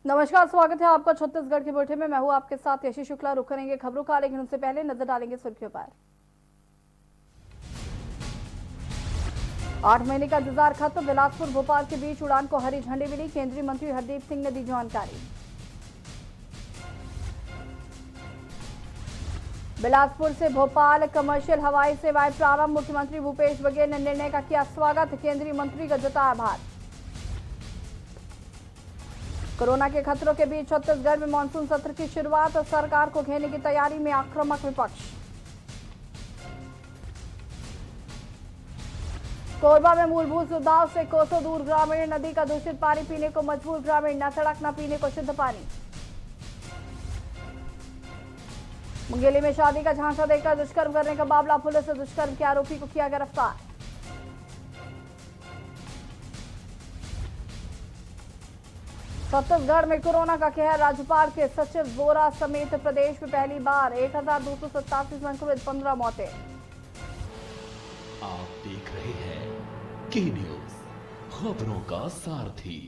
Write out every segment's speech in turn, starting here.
नमस्कार, स्वागत है आपका छत्तीसगढ़ के बुलेटिन में। मैं हूं आपके साथ यशी शुक्ला। रुक करेंगे खबरों का, लेकिन उससे पहले नजर डालेंगे सुर्खियों पर। 8 महीने का इंतजार खत्म, बिलासपुर भोपाल के बीच उड़ान को हरी झंडी मिली। केंद्रीय मंत्री हरदीप सिंह ने दी जानकारी। बिलासपुर से भोपाल कमर्शियल हवाई सेवाएं प्रारंभ। मुख्यमंत्री भूपेश बघेल ने निर्णय का किया स्वागत। केंद्रीय मंत्री का जताया आभार। कोरोना के खतरों के बीच छत्तीसगढ़ में मानसून सत्र की शुरुआत और सरकार को घेरने की तैयारी में आक्रामक विपक्ष। कोरबा में मूलभूत सुविधाओं से कोसों दूर ग्रामीण। नदी का दूषित पानी पीने को मजबूर ग्रामीण। न सड़क न पीने को शुद्ध पानी। मुंगेली में शादी का झांसा देकर दुष्कर्म करने का मामला। पुलिस ने दुष्कर्म के आरोपी को किया गिरफ्तार। छत्तीसगढ़ में कोरोना का कहर। राज्यपाल के सचिव वोरा समेत प्रदेश में पहली बार 1287 संक्रमित, 15 मौतें। आप देख रहे हैं के न्यूज, खबरों का सारथी।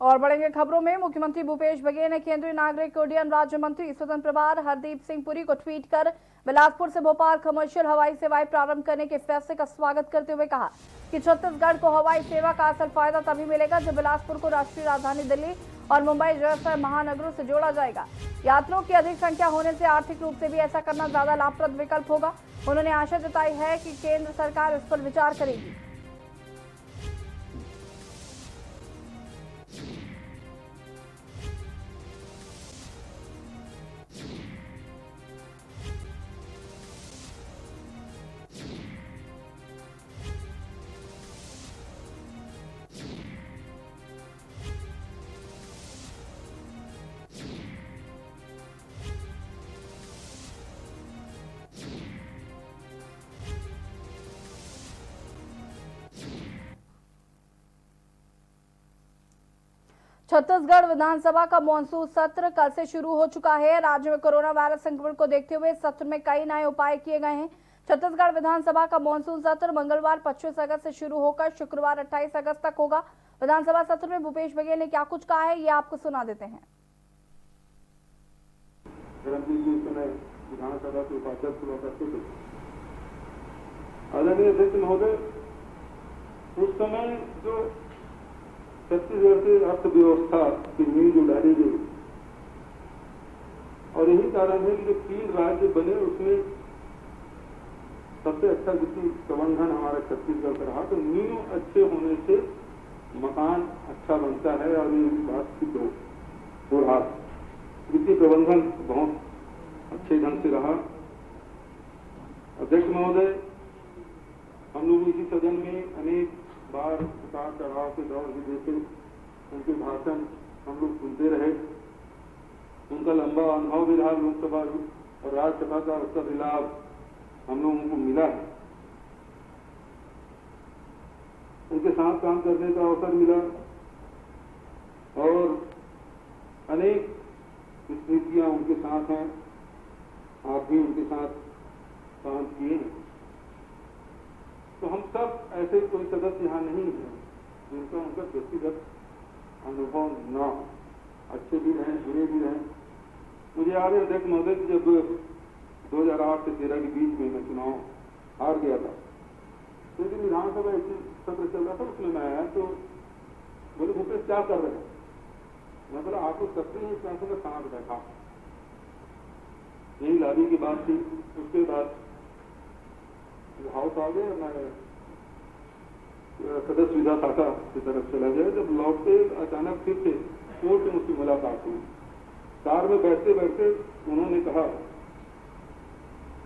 और बढ़ेंगे खबरों में। मुख्यमंत्री भूपेश बघेल ने केंद्रीय नागरिक उड्डयन राज्य मंत्री स्वतंत्र प्रभार हरदीप सिंह पुरी को ट्वीट कर बिलासपुर से भोपाल कमर्शियल हवाई सेवाएं प्रारंभ करने के फैसले का स्वागत करते हुए कहा कि छत्तीसगढ़ को हवाई सेवा का असल फायदा तभी मिलेगा जब बिलासपुर को राष्ट्रीय राजधानी दिल्ली और मुंबई जैसे महानगरों से जोड़ा जाएगा। यात्रियों की अधिक संख्या होने से आर्थिक रूप से भी ऐसा करना ज्यादा लाभप्रद विकल्प होगा। उन्होंने आशा जताई है कि केंद्र सरकार इस पर विचार करेगी। छत्तीसगढ़ विधानसभा का मॉनसून सत्र कल से शुरू हो चुका है। राज्य में कोरोना वायरस संक्रमण को देखते हुए सत्र में कई नए उपाय किए गए हैं। छत्तीसगढ़ विधानसभा का मॉनसून सत्र मंगलवार 25 अगस्त से शुरू होकर शुक्रवार 28 अगस्त तक होगा। विधानसभा सत्र में भूपेश बघेल ने क्या कुछ कहा है, ये आपको सुना देते हैं। विधानसभा के उपाध्यक्ष हुआ करते थे आदरणीय अध्यक्ष महोदय। उस समय जो छत्तीसगढ़ की अर्थव्यवस्था की नींव जो डाली गई, और यही कारण है कि जो 3 राज्य बने उसमें सबसे अच्छा वित्तीय प्रबंधन हमारा छत्तीसगढ़ का रहा। तो नींव अच्छे होने से मकान अच्छा बनता है और ये बात सिद्ध हो रहा। वित्तीय प्रबंधन बहुत अच्छे ढंग से रहा। अध्यक्ष महोदय, हम लोग इसी सदन में अनेक बार उतार चढ़ाव के दौर भी देखे, उनके भाषण हम लोग सुनते रहे। उनका लंबा अनुभव भी रहा लोकसभा और राज्यसभा का, उसका भी लाभ हम लोगों को मिला है। उनके साथ काम करने का अवसर मिला और अनेक स्मृतियां उनके साथ हैं। आप भी उनके साथ काम किए हैं। तो हम सब ऐसे कोई सदस्य यहाँ नहीं है जिनका उनका व्यक्तिगत अनुभव न हो। अच्छे भी रहें, बुरे भी रहें। मुझे याद है अध्यक्ष महोदय कि जब 2008 से 13 के बीच में मैं चुनाव हार गया था, तो जब विधानसभा ऐसी सत्र चल रहा था उसमें मैं आया तो बोले भूपेश क्या कर रहे हैं? मैं बोला आपको सक्रिय इस पैसे में साथ बैठा। यही लाभी की बात थी। उसके बाद हाउस आ गए, मैं सदस्य विधा शाखा की तरफ चला गया। जब लौटते अचानक फिर से कोर्ट में उसकी मुलाकात हुई। कार में बैठते बैठते उन्होंने कहा,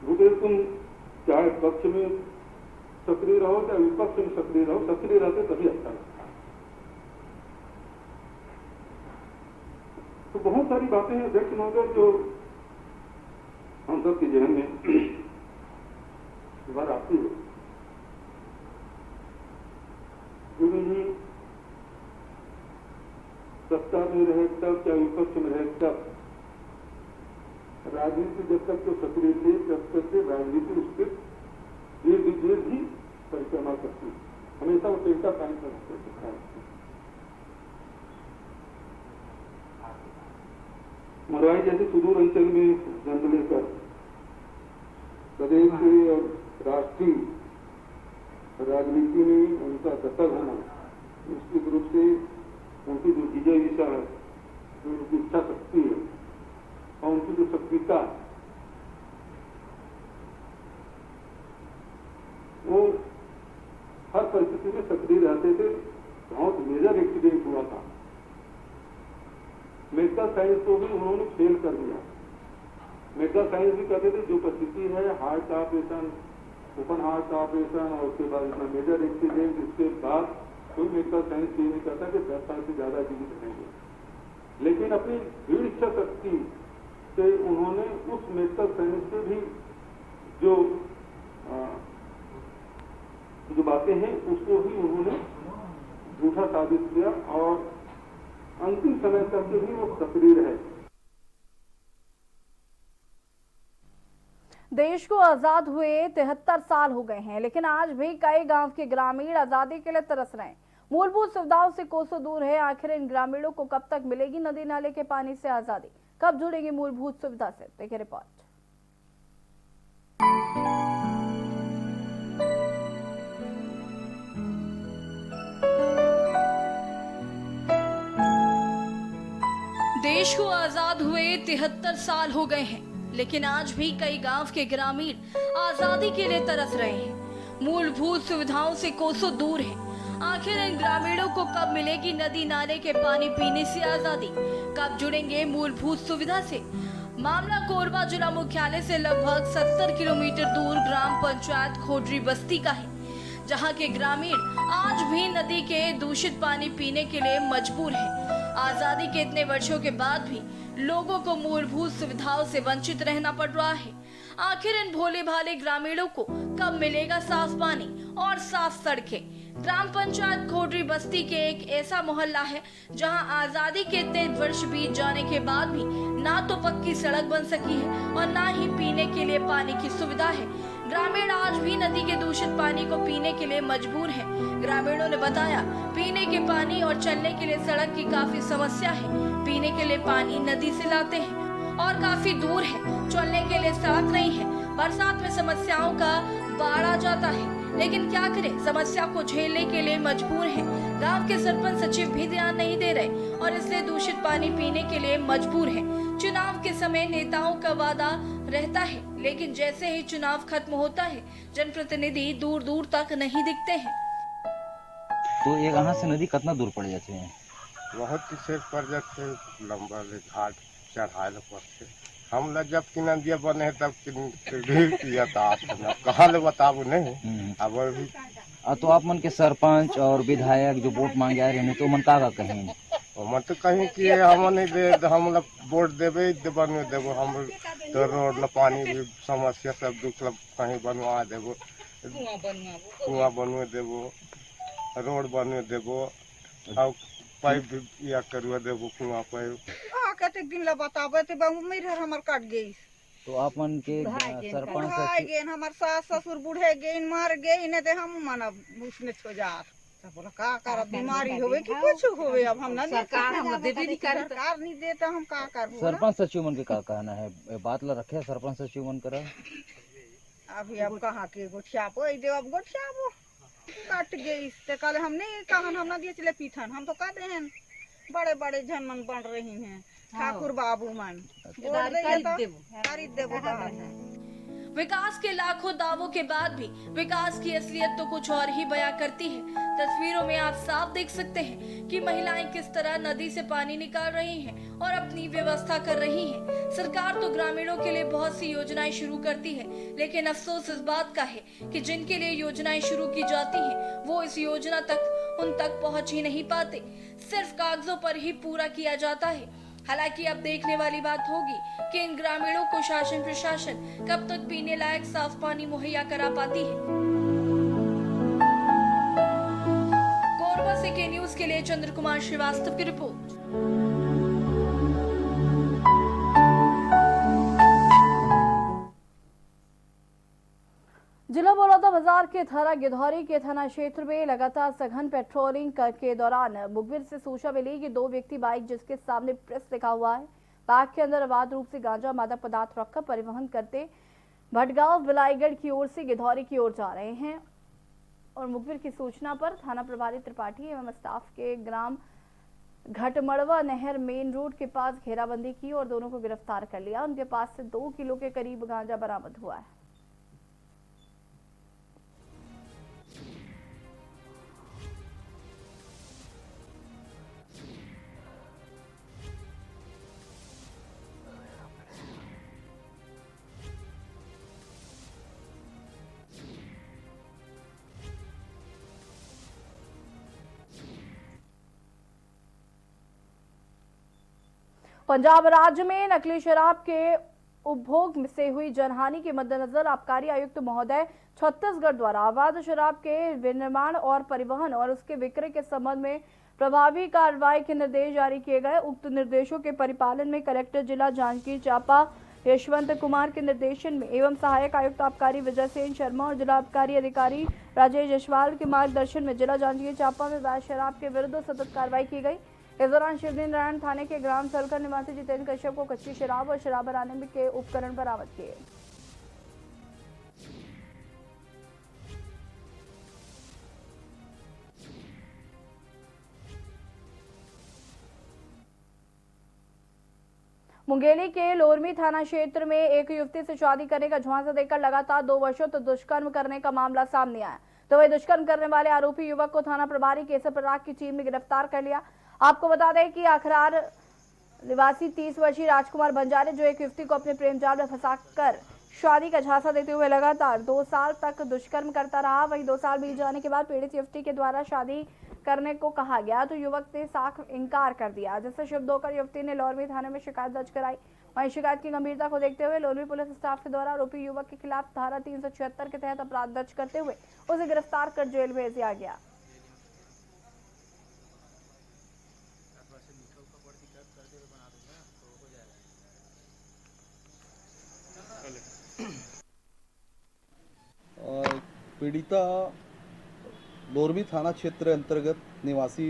भूपेश तुम चाहे पक्ष में सक्रिय रहो चाहे विपक्ष में सक्रिय रहो, सक्रिय रहते तभी अच्छा लगता है। तो बहुत सारी बातें हैं अध्यक्ष महोदय जो हम सबके जहन में बार आती है। क्योंकि जी सत्ता में रहे तब चाहे विपक्ष में रहे तब राजनीति जब तक तो सक्रिय थे तब तक से राजनीति उसके दीर्घ ही परिक्रमा करती। हमेशा वो टेल्टा टाइम पर रखा है। मरवाई जैसे सुदूर अंचल में जन्म लेकर प्रदेश के और राष्ट्रीय राजनीति में उनका दखल होना, निश्चित रूप से उनकी जो विजय दिशा है, जो उनकी इच्छा शक्ति है और उनकी जो सक्रियता है, वो हर परिस्थिति में सक्रिय रहते थे। बहुत मेजर एक्सीडेंट हुआ था, मेडिकल साइंस को भी उन्होंने फेल कर दिया। मेडिकल साइंस भी कहते थे जो परिस्थिति है, हार्ट का ऑपरेशन, ओपन हार्ट का ऑपरेशन और उसके बाद इतना मेजर एक्सीडेंट, इसके बाद कोई मेडिकल साइंस ये नहीं कहता कि 10 साल से ज्यादा जीवित रहेंगे। लेकिन अपनी दृढ़ इच्छा शक्ति से उन्होंने उस मेडिकल साइंस से भी जो बातें हैं उसको भी उन्होंने झूठा साबित किया और अंतिम समय तक भी वो सक्रिय रहे। देश को आजाद हुए 73 साल हो गए हैं, लेकिन आज भी कई गांव के ग्रामीण आजादी के लिए तरस रहे हैं। मूलभूत सुविधाओं से कोसों दूर है। आखिर इन ग्रामीणों को कब तक मिलेगी नदी नाले के पानी से आजादी? कब जुड़ेंगे मूलभूत सुविधा से? देखिए रिपोर्ट। देश को आजाद हुए 73 साल हो गए हैं, लेकिन आज भी कई गांव के ग्रामीण आजादी के लिए तरस रहे हैं। मूलभूत सुविधाओं से कोसों दूर है। आखिर इन ग्रामीणों को कब मिलेगी नदी नाले के पानी पीने से आजादी? कब जुड़ेंगे मूलभूत सुविधा से? मामला कोरबा जिला मुख्यालय से लगभग 70 किलोमीटर दूर ग्राम पंचायत खोडरी बस्ती का है, जहां के ग्रामीण आज भी नदी के दूषित पानी पीने के लिए मजबूर है। आजादी के इतने वर्षों के बाद भी लोगों को मूलभूत सुविधाओं से वंचित रहना पड़ रहा है। आखिर इन भोले भाले ग्रामीणों को कब मिलेगा साफ पानी और साफ सड़कें? ग्राम पंचायत खोडरी बस्ती के एक ऐसा मोहल्ला है जहां आजादी के इतने वर्ष बीत जाने के बाद भी ना तो पक्की सड़क बन सकी है और ना ही पीने के लिए पानी की सुविधा है। ग्रामीण आज भी नदी के दूषित पानी को पीने के लिए मजबूर हैं। ग्रामीणों ने बताया, पीने के पानी और चलने के लिए सड़क की काफी समस्या है। पीने के लिए पानी नदी से लाते हैं और काफी दूर है। चलने के लिए सड़क नहीं है। बरसात में समस्याओं का बाढ़ आ जाता है, लेकिन क्या करें, समस्या को झेलने के लिए मजबूर हैं। गांव के सरपंच सचिव भी ध्यान नहीं दे रहे और इसलिए दूषित पानी पीने के लिए मजबूर हैं। चुनाव के समय नेताओं का वादा रहता है, लेकिन जैसे ही चुनाव खत्म होता है जनप्रतिनिधि दूर दूर तक नहीं दिखते हैं। तो ये यहाँ से नदी कितना दूर पड़ जाते हैं? बहुत ही से पड़ जाते, लंबा घाट चढ़ाए पड़ते। हम लोग जब कि नदिया बने तब किया था, कहाँ ले बताबू नहीं। अब अभी तो आप मन के सरपंच और विधायक जो वोट मांगे आ रहे हैं तो मन का कहें? हम तो कहीं कि हम नहीं दे, हम लोग वोट देवे बनवे देवो, हम तो रोड ल पानी भी समस्या सब दुख कहीं बनवा देवो, कुआं बनवे देवो, रोड बनवे देवो और पाइप भी या करवा देवो कुआं पाइप। कते दिन ला बताबे ते उम्र हमर कट गई। तो आप मन के सरपंच गेन हमर सास ससुर बूढ़े गेन मार गई ने ते हम माना उसने छो जा बोला का कर बीमारी होवे कि कुछ होवे। अब हम ना सरकार हम देबे नहीं करे, सरकार नहीं देता हम का करबो। सरपंच सचिव मन के का कहना है? बात ला रखे सरपंच सचिव मन करा अभी अब कहां के गोठियाबो दे, अब गोठियाबो कट गई ते कल हम नहीं कहन हम ना दिए चले पीठन। हम तो कह दे हैं बड़े बड़े जन मन बन रही हैं, ठाकुर बाबू मन खरीद देबो कहा है। विकास के लाखों दावों के बाद भी विकास की असलियत तो कुछ और ही बयां करती है। तस्वीरों में आप साफ देख सकते हैं कि महिलाएं किस तरह नदी से पानी निकाल रही हैं और अपनी व्यवस्था कर रही हैं। सरकार तो ग्रामीणों के लिए बहुत सी योजनाएं शुरू करती है, लेकिन अफसोस इस बात का है कि जिनके लिए योजनाएं शुरू की जाती हैं वो इस योजना तक उन तक पहुंच ही नहीं पाते। सिर्फ कागजों पर ही पूरा किया जाता है। हालांकि अब देखने वाली बात होगी कि इन ग्रामीणों को शासन प्रशासन कब तक पीने लायक साफ पानी मुहैया करा पाती है। कोरबा से के न्यूज के लिए चंद्र कुमार श्रीवास्तव की रिपोर्ट। जिला बड़ौदा बाजार के थाना गिधौरी के थाना क्षेत्र में लगातार सघन पेट्रोलिंग के दौरान मुखबिर से सूचना मिली कि 2 व्यक्ति बाइक जिसके सामने प्रेस लिखा हुआ है बैग के अंदर अवैध रूप से गांजा मादक पदार्थ रखकर परिवहन करते भटगांव बिलाईगढ़ की ओर से गिधौरी की ओर जा रहे हैं। और मुखबिर की सूचना पर थाना प्रभारी त्रिपाठी एवं स्टाफ के ग्राम घटमड़वा नहर मेन रोड के पास घेराबंदी की और दोनों को गिरफ्तार कर लिया। उनके पास से 2 किलो के करीब गांजा बरामद हुआ है। पंजाब राज्य में नकली शराब के उपभोग से हुई जनहानि के मद्देनजर आबकारी आयुक्त महोदय छत्तीसगढ़ द्वारा अवैध शराब के विनिर्माण और परिवहन और उसके विक्रय के संबंध में प्रभावी कार्रवाई के निर्देश जारी किए गए। उक्त निर्देशों के परिपालन में कलेक्टर जिला जांजगीर चांपा यशवंत कुमार के निर्देशन में एवं सहायक आयुक्त आबकारी विजय सेन शर्मा और जिला आबकारी अधिकारी राजेश जसवाल के मार्गदर्शन में जिला जांजगीर चांपा में अवैध शराब के विरुद्ध सतत कार्रवाई की गई। इस दौरान शिवजी नारायण थाने के ग्राम सलकर निवासी जितेंद्र कश्यप को कच्ची शराब और शराब बनाने के उपकरण बरामद किए। मुंगेली के लोरमी थाना क्षेत्र में एक युवती से शादी करने का झांसा देकर लगातार 2 वर्षों तक दुष्कर्म करने का मामला सामने आया। तो वही दुष्कर्म करने वाले आरोपी युवक को थाना प्रभारी केसर पराग की टीम ने गिरफ्तार कर लिया। आपको बता दें कि अखरार निवासी 30 वर्षीय राजकुमार बंजारे जो एक युवती को अपने प्रेम जाल में फंसाकर शादी का झांसा देते हुए लगातार 2 साल तक दुष्कर्म करता रहा। वहीं 2 साल बीत जाने के बाद पीड़ित युवती के द्वारा शादी करने को कहा गया तो युवक ने साफ इनकार कर दिया, जिससे शुभ होकर युवती ने लोरमी थाने में शिकायत दर्ज कराई। वहीं शिकायत की गंभीरता को देखते हुए लोरमी पुलिस स्टाफ के द्वारा आरोपी युवक के खिलाफ धारा 376 के तहत अपराध दर्ज करते हुए उसे गिरफ्तार कर जेल भेज दिया गया। पीड़िता लोरमी थाना क्षेत्र अंतर्गत निवासी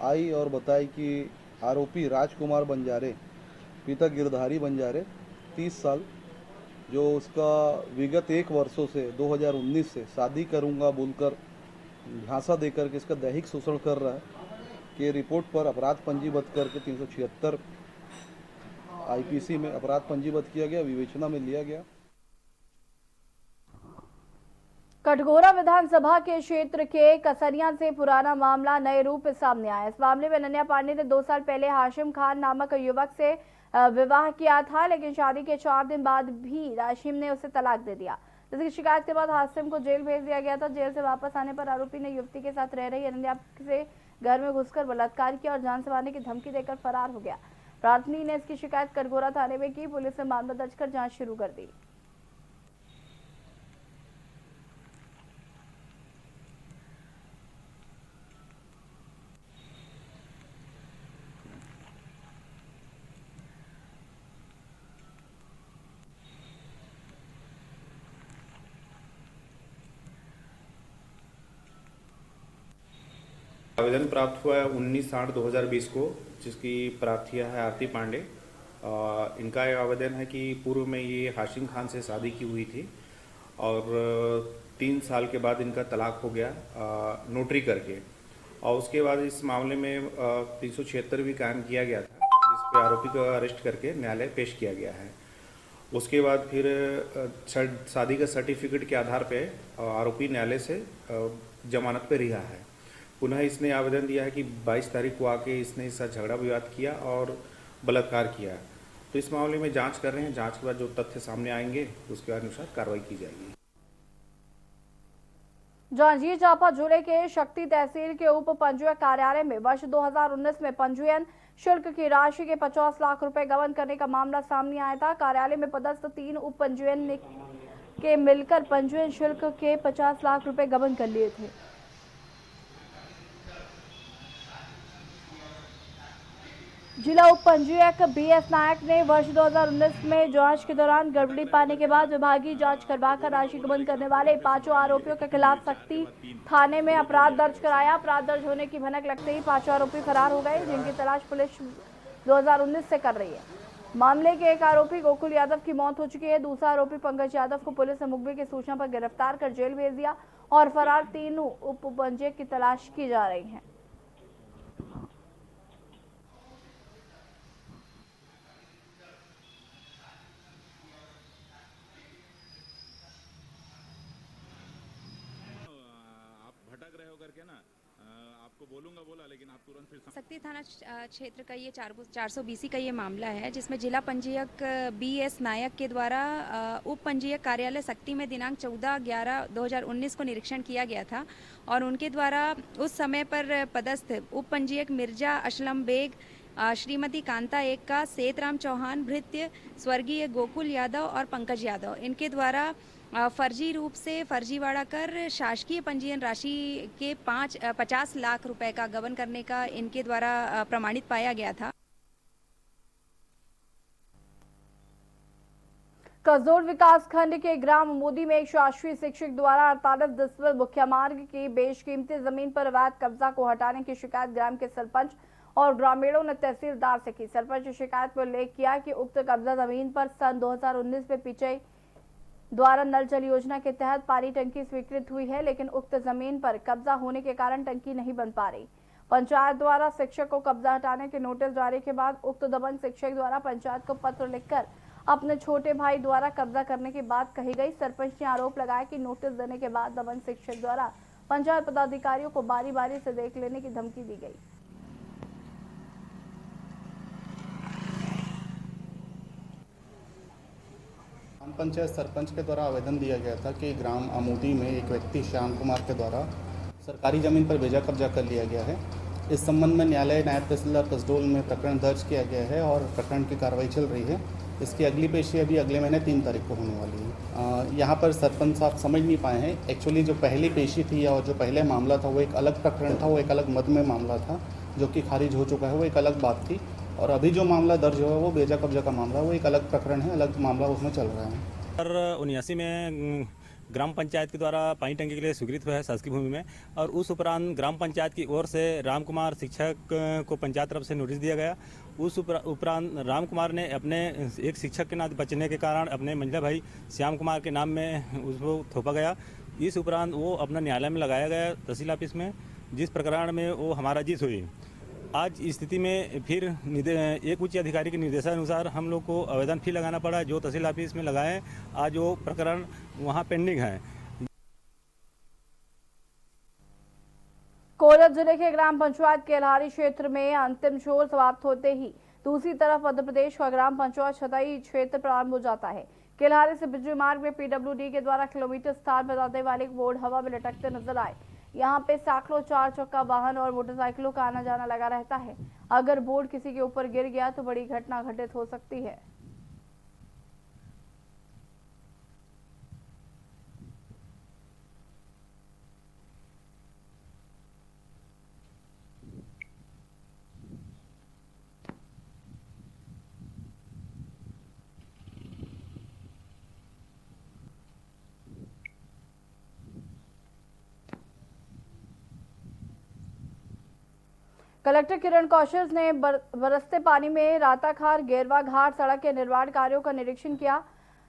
आई और बताई कि आरोपी राजकुमार बंजारे पिता गिरधारी बंजारे 30 साल जो उसका विगत 1 वर्षों से 2019 से शादी करूंगा बोलकर झांसा देकर के इसका दैहिक शोषण कर रहा है के रिपोर्ट पर अपराध पंजीबद्ध करके 376 आईपीसी में अपराध पंजीबद्ध किया गया, विवेचना में लिया गया। कटघोरा विधानसभा के क्षेत्र के कसरिया से पुराना मामला नए रूप में सामने आया। इस मामले में अनन्या पांडे ने 2 साल पहले हाशिम खान नामक युवक से विवाह किया था, लेकिन शादी के 4 दिन बाद भी हाशिम ने उसे तलाक दे दिया, जिसकी शिकायत के बाद हाशिम को जेल भेज दिया गया था। जेल से वापस आने पर आरोपी ने युवती के साथ रह रही अनन्या से घर में घुसकर बलात्कार किया और जान से मारने की धमकी देकर फरार हो गया। प्रार्थनी ने इसकी शिकायत कटघोरा थाने में की। पुलिस ने मामला दर्ज कर जांच शुरू कर दी। आवेदन प्राप्त हुआ है 19/8/2020 को, जिसकी प्रार्थिया है आरती पांडे। इनका ये आवेदन है कि पूर्व में ये हाशिम खान से शादी की हुई थी और 3 साल के बाद इनका तलाक हो गया नोटरी करके, और उसके बाद इस मामले में 376 भी कायम किया गया था, जिस पे आरोपी को अरेस्ट करके न्यायालय पेश किया गया है। उसके बाद फिर शादी का सर्टिफिकेट के आधार पे आरोपी न्यायालय से जमानत पे रिहा है। पुनः इसने आवेदन दिया है कि 22 तारीख को आके इसने इसका झगड़ा विवाद किया और बलात्कार किया। तो इस मामले में जांच कर रहे हैं। जांच के बाद जो तथ्य सामने आएंगे उसके अनुसार कार्रवाई की जाएगी। जांजगीर चांपा जिले के शक्ति तहसील के उप पंजीयक कार्यालय में वर्ष 2019 में पंजीयन शुल्क की राशि के 50 लाख रुपए गबन करने का मामला सामने आया था। कार्यालय में पदस्थ 3 उप पंजीयन के मिलकर पंजीयन शुल्क के 50 लाख रुपए गबन कर लिए थे। जिला उप पंजीयक बीएस नायक ने वर्ष 2019 में जांच के दौरान गड़बड़ी पाने के बाद विभागीय जांच करवाकर राशि गबन करने वाले 5 आरोपियों के खिलाफ सख्ती थाने में अपराध दर्ज कराया। अपराध दर्ज होने की भनक लगते ही 5 आरोपी फरार हो गए, जिनकी तलाश पुलिस 2019 से कर रही है। मामले के एक आरोपी गोकुल यादव की मौत हो चुकी है। दूसरा आरोपी पंकज यादव को पुलिस ने मुखबिर की सूचना पर गिरफ्तार कर जेल भेज दिया और फरार तीनों उपपंजीयक की तलाश की जा रही है। भटक रहे हो करके ना आपको बोला लेकिन आप तुरंत फिर शक्ति थाना क्षेत्र का ये 420 का ये मामला है, जिसमें जिला पंजीयक BS नायक के द्वारा उप पंजीयक कार्यालय शक्ति में दिनांक 14/11/2019 को निरीक्षण किया गया था और उनके द्वारा उस समय पर पदस्थ उप पंजीयक मिर्जा असलम बेग, श्रीमती कांता एक का, सेतराम चौहान, भृत्य स्वर्गीय गोकुल यादव और पंकज यादव, इनके द्वारा फर्जी रूप से फर्जीवाड़ा कर शासकीय पंजीयन राशि के 50 लाख रुपए का गबन करने का इनके द्वारा प्रमाणित पाया गया था। कसडोल विकास खंड के ग्राम मोदी में एक शासकीय शिक्षक द्वारा 48 डिसमिल मुख्य मार्ग की बेशकीमती जमीन पर अवैध कब्जा को हटाने की शिकायत ग्राम के सरपंच और ग्रामीणों ने तहसीलदार से की। सरपंच ने शिकायत में उल्लेख किया कि उक्त कब्जा जमीन पर सन 2019 में पीछे द्वारा नल जल योजना के तहत पानी टंकी स्वीकृत हुई है, लेकिन उक्त जमीन पर कब्जा होने के कारण टंकी नहीं बन पा रही। पंचायत द्वारा शिक्षक को कब्जा हटाने के नोटिस जारी के बाद उक्त दबंग शिक्षक द्वारा पंचायत को पत्र लिखकर अपने छोटे भाई द्वारा कब्जा करने की बात कही गई। सरपंच ने आरोप लगाया कि नोटिस देने के बाद दबंग शिक्षक द्वारा पंचायत पदाधिकारियों को बारी बारी से देख लेने की धमकी दी गई। ग्राम पंचायत सरपंच के द्वारा आवेदन दिया गया था कि ग्राम आमोदी में एक व्यक्ति श्याम कुमार के द्वारा सरकारी ज़मीन पर बेजा कब्जा कर लिया गया है। इस संबंध में न्यायालय नायब तहसीलदार कसडोल में प्रकरण दर्ज किया गया है और प्रकरण की कार्रवाई चल रही है। इसकी अगली पेशी अभी अगले महीने 3 तारीख को होने वाली है। यहाँ पर सरपंच साहब समझ नहीं पाए हैं, एक्चुअली जो पहली पेशी थी और जो पहले मामला था वो एक अलग प्रकरण था, वो एक अलग मद में मामला था जो कि खारिज हो चुका है, वो एक अलग बात थी। और अभी जो मामला दर्ज हुआ है वो बेजा कब्जा का मामला, वो एक अलग प्रकरण है, अलग मामला उसमें चल रहा है। 1979 में ग्राम पंचायत के द्वारा पानी टंकी के लिए स्वीकृत हुआ है शासकीय भूमि में, और उस उपरांत ग्राम पंचायत की ओर से राम कुमार शिक्षक को पंचायत तरफ से नोटिस दिया गया। उस उपरांत राम कुमार ने अपने एक शिक्षक के नाते बचने के कारण अपने मंझला भाई श्याम कुमार के नाम में उसको थोपा गया। इस उपरांत वो अपना न्यायालय में लगाया गया तहसील ऑफिस में, जिस प्रकरण में वो हमारा जीत हुई। आज इस स्थिति में फिर एक उच्च अधिकारी के निर्देशानुसार हम लोग को आवेदन फिर लगाना पड़ा, जो तहसील ऑफिस में लगाए। आज वो प्रकरण वहाँ पेंडिंग है। कोरबा जिले के ग्राम पंचायत केल्हारी क्षेत्र में अंतिम छोर समाप्त होते ही दूसरी तरफ मध्य प्रदेश का ग्राम पंचायत छतई क्षेत्र प्रारंभ हो जाता है। केल्हारी से बिजली मार्ग में PWD के द्वारा किलोमीटर स्थान बताने वाले बोर्ड हवा में लटकते नजर आए। यहाँ पे सैकड़ों 4 चक्का वाहन और मोटरसाइकिलों का आना जाना लगा रहता है। अगर बोर्ड किसी के ऊपर गिर गया तो बड़ी घटना घटित हो सकती है। कलेक्टर किरण कौशल ने बरसते पानी में राताखार गेरवा घाट सड़क के निर्माण कार्यों का निरीक्षण किया।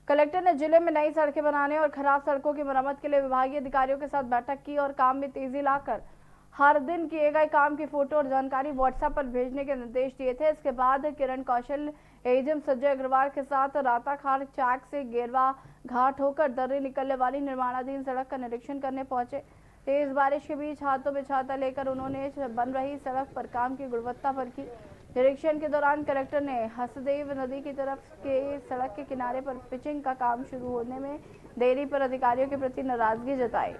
कलेक्टर ने जिले में नई सड़कें बनाने और खराब सड़कों की मरम्मत के लिए विभागीय अधिकारियों के साथ बैठक की और काम में तेजी लाकर हर दिन किए गए काम की फोटो और जानकारी व्हाट्सएप पर भेजने के निर्देश दिए थे। इसके बाद किरण कौशल एजीएम संजय अग्रवाल के साथ राताखार चौक से गेरवा घाट होकर दर्री निकलने वाली निर्माणाधीन सड़क का निरीक्षण करने पहुंचे। तेज बारिश के बीच हाथों में छाता लेकर उन्होंने बन रही सड़क पर काम की गुणवत्ता पर की। निरीक्षण के दौरान कलेक्टर ने हसदेव नदी की तरफ के सड़क के किनारे पर पिचिंग का काम शुरू होने में देरी पर अधिकारियों के प्रति नाराजगी जताई।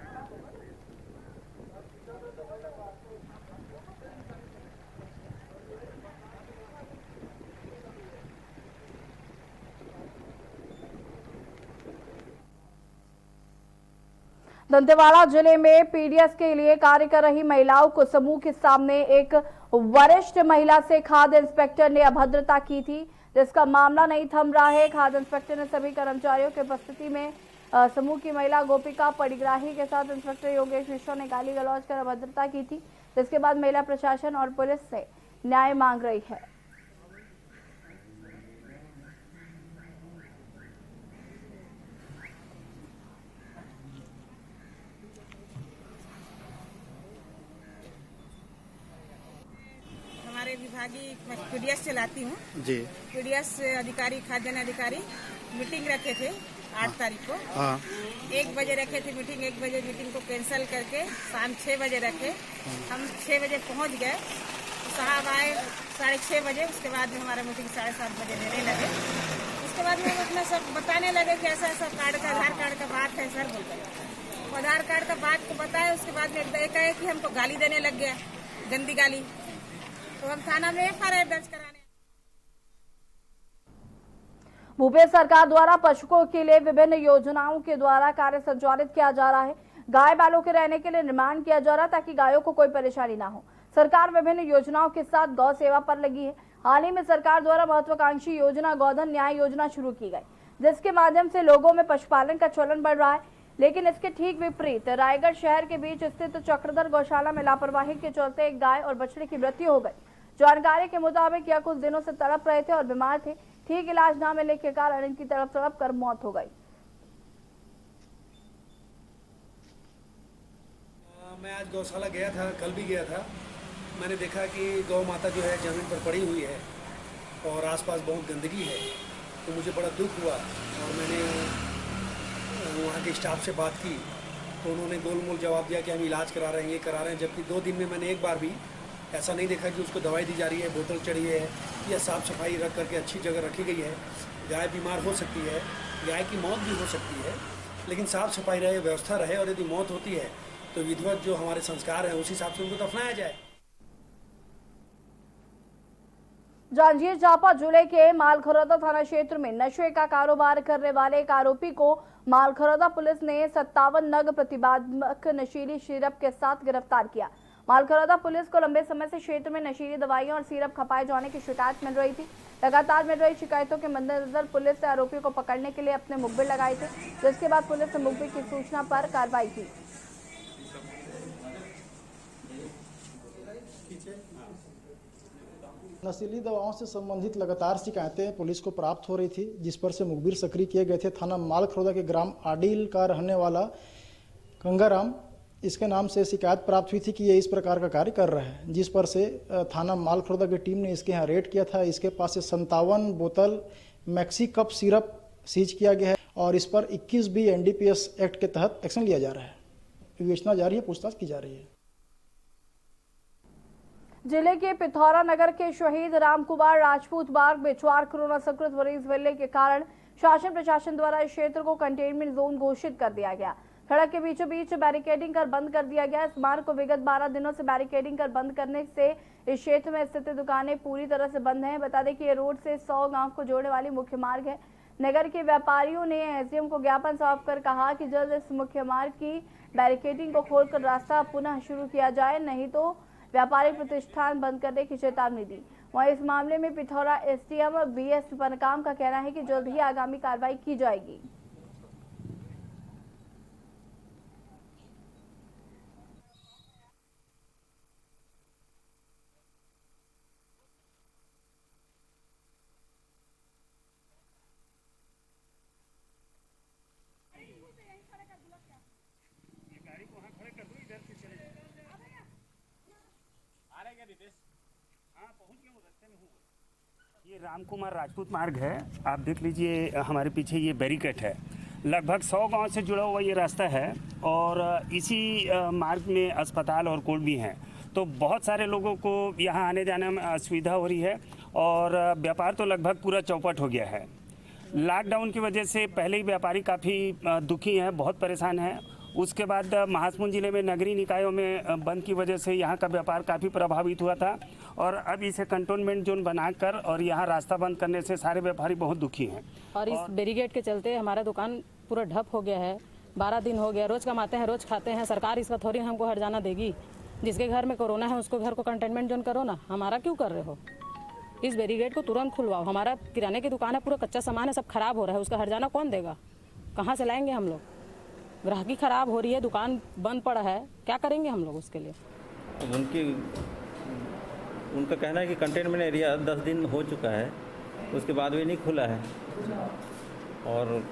दंतेवाड़ा जिले में पीडीएस के लिए कार्य कर रही महिलाओं को समूह के सामने एक वरिष्ठ महिला से खाद्य इंस्पेक्टर ने अभद्रता की थी, जिसका मामला नहीं थम रहा है। खाद्य इंस्पेक्टर ने सभी कर्मचारियों की उपस्थिति में समूह की महिला गोपिका पड़िग्राही के साथ इंस्पेक्टर योगेश मिश्रा ने गाली गलौज कर अभद्रता की थी, जिसके बाद महिला प्रशासन और पुलिस से न्याय मांग रही है। भागी मैं पीडीएस चलाती हूँ जी। पीडीएस अधिकारी, खाद्यान्न अधिकारी मीटिंग रखे थे 8 तारीख को। हाँ। 1 बजे रखे थे मीटिंग, 1 बजे मीटिंग को कैंसिल करके शाम 6 बजे रखे। हम 6 बजे पहुँच गए, साहब आए 6:30 बजे। उसके बाद में हमारा मीटिंग 7:30 बजे लेने लगे। उसके बाद में अपना सब बताने लगे कि ऐसा ऐसा कार्ड का, आधार कार्ड का बात है सर बोलकर। आधार कार्ड का बात को बताया, उसके बाद में एक है कि हमको गाली देने लग गया, गंदी गाली। तो हम थाना में FIR दर्ज कराने। भूपेश सरकार द्वारा पशुओं के लिए विभिन्न योजनाओं के द्वारा कार्य संचालित किया जा रहा है। गाय बैलों के रहने के लिए निर्माण किया जा रहा है ताकि गायों को कोई परेशानी ना हो। सरकार विभिन्न योजनाओं के साथ गौ सेवा पर लगी है। हाल ही में सरकार द्वारा महत्वाकांक्षी योजना गोधन न्याय योजना शुरू की गई, जिसके माध्यम से लोगों में पशुपालन का चलन बढ़ रहा है। लेकिन इसके ठीक विपरीत रायगढ़ शहर के बीच स्थित चक्रधर गौशाला में लापरवाही के चलते एक गाय और बछड़े की मृत्यु हो गई। जानकारी के मुताबिक यह कुछ दिनों से तड़प रहे थे और बीमार थे। ठीक इलाज न मिलने के कारण इनकी तड़प कर मौत हो गई। मैं आज गौशाला गया था, कल भी गया था। मैंने देखा कि गौ माता जो है जमीन पर पड़ी हुई है और आसपास बहुत गंदगी है, तो मुझे बड़ा दुख हुआ। और मैंने वहाँ के स्टाफ से बात की तो उन्होंने गोलमोल जवाब दिया कि हम इलाज करा रहे हैं, ये करा रहे हैं। जबकि 2 दिन में मैंने एक बार भी ऐसा नहीं देखा कि उसको दवाई दी जा रही है, बोतल चढ़ी है या साफ़ सफाई रख करके अच्छी जगह रखी गई है। गाय बीमार हो सकती है, गाय की मौत भी हो सकती है, लेकिन साफ़ सफाई रहे, व्यवस्था रहे। और यदि मौत होती है तो विधिवत जो हमारे संस्कार हैं उस हिसाब से उनको दफनाया जाए। जांजगीर चांपा जिले के मालखरौदा थाना क्षेत्र में नशे का कारोबार करने वाले एक आरोपी को मालखरौदा पुलिस ने 57 नग प्रतिबंधक नशीली सिरप के साथ गिरफ्तार किया। मालखरौदा पुलिस को लंबे समय से क्षेत्र में नशीली दवाइयां और सिरप खपाए जाने की शिकायत मिल रही थी। लगातार मिल रही शिकायतों के मद्देनजर पुलिस ने आरोपियों को पकड़ने के लिए अपने मुखबिर लगाए थे, जिसके बाद पुलिस ने मुखबिर की सूचना पर कार्रवाई की। नशीली दवाओं से संबंधित लगातार शिकायतें पुलिस को प्राप्त हो रही थी, जिस पर से मुखबिर सक्रिय किए गए थे। थाना मालखरौदा के ग्राम आडिल का रहने वाला गंगाराम, इसके नाम से शिकायत प्राप्त हुई थी कि ये इस प्रकार का कार्य कर रहा है, जिस पर से थाना मालखरौदा की टीम ने इसके यहाँ रेड किया था। इसके पास से 57 बोतल मैक्सी कप सिरप सीज किया गया है और इस पर 21B NDPS एक्ट के तहत एक्शन लिया जा रहा है। विवेचना जारी है, पूछताछ की जा रही है। जिले के पिथौरा नगर के शहीद रामकुमार राजपूत मार्ग में 4 कोरोना संक्रमित मरीज मिलने के कारण शासन प्रशासन द्वारा इस क्षेत्र को कंटेनमेंट जोन घोषित कर दिया गया। सड़क के बीचों बीच बैरिकेडिंग कर बंद कर दिया गया। इस मार्ग को विगत 12 दिनों से बैरिकेडिंग कर बंद करने से इस क्षेत्र में स्थित दुकानें पूरी तरह से बंद हैं। बता दें कि ये रोड से 100 गांव को जोड़ने वाली मुख्य मार्ग है। नगर के व्यापारियों ने SDM को ज्ञापन सौंप कर कहा कि जल्द इस मुख्य मार्ग की बैरिकेडिंग को खोलकर रास्ता पुनः शुरू किया जाए, नहीं तो व्यापारिक प्रतिष्ठान बंद करने की चेतावनी दी। वहीं इस मामले में पिथौरा SDM BS बनकाम का कहना है कि जल्द ही आगामी कार्रवाई की जाएगी। ये रामकुमार राजपूत मार्ग है, आप देख लीजिए हमारे पीछे ये बैरिकेड है। लगभग 100 गांव से जुड़ा हुआ ये रास्ता है और इसी मार्ग में अस्पताल और कोर्ट भी हैं, तो बहुत सारे लोगों को यहाँ आने जाने में असुविधा हो रही है और व्यापार तो लगभग पूरा चौपट हो गया है। लॉकडाउन की वजह से पहले ही व्यापारी काफ़ी दुखी हैं, बहुत परेशान हैं। उसके बाद महासमुंद जिले में नगरीय निकायों में बंद की वजह से यहाँ का व्यापार काफ़ी प्रभावित हुआ था और अब इसे कंटोनमेंट जोन बनाकर और यहाँ रास्ता बंद करने से सारे व्यापारी बहुत दुखी हैं। और इस बैरिकेड के चलते हमारा दुकान पूरा ठप हो गया है। 12 दिन हो गया, रोज़ कमाते हैं, रोज़ खाते हैं। सरकार इसका थोड़ी हमको हर जाना देगी। जिसके घर में कोरोना है उसको घर को कंटेनमेंट जोन करो ना, हमारा क्यों कर रहे हो? इस बैरिकेड को तुरंत खुलवाओ। हमारा किराने की दुकान है, पूरा कच्चा सामान है, सब खराब हो रहा है, उसका हर जाना कौन देगा? कहाँ से लाएंगे हम लोग? ग्राहकी खराब हो रही है, दुकान बंद पड़ा है, क्या करेंगे हम लोग उसके लिए? उनका कहना है कि कंटेनमेंट एरिया 10 दिन हो चुका है, उसके बाद भी नहीं खुला है। और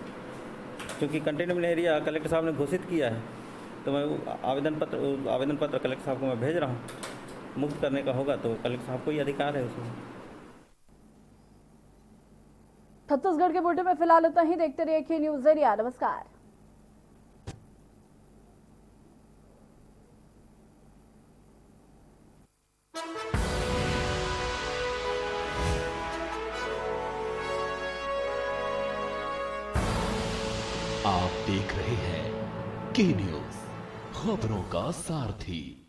क्योंकि कंटेनमेंट एरिया कलेक्टर साहब ने घोषित किया है, तो मैं आवेदन पत्र कलेक्टर साहब को मैं भेज रहा हूँ मुक्त करने का होगा तो कलेक्टर साहब को ही अधिकार है उसमें। छत्तीसगढ़ के बुलेटिन में फिलहाल इतना ही। देखते रहिए के न्यूज़ एरिया। नमस्कार। आप देख रहे हैं के न्यूज़, खबरों का सारथी।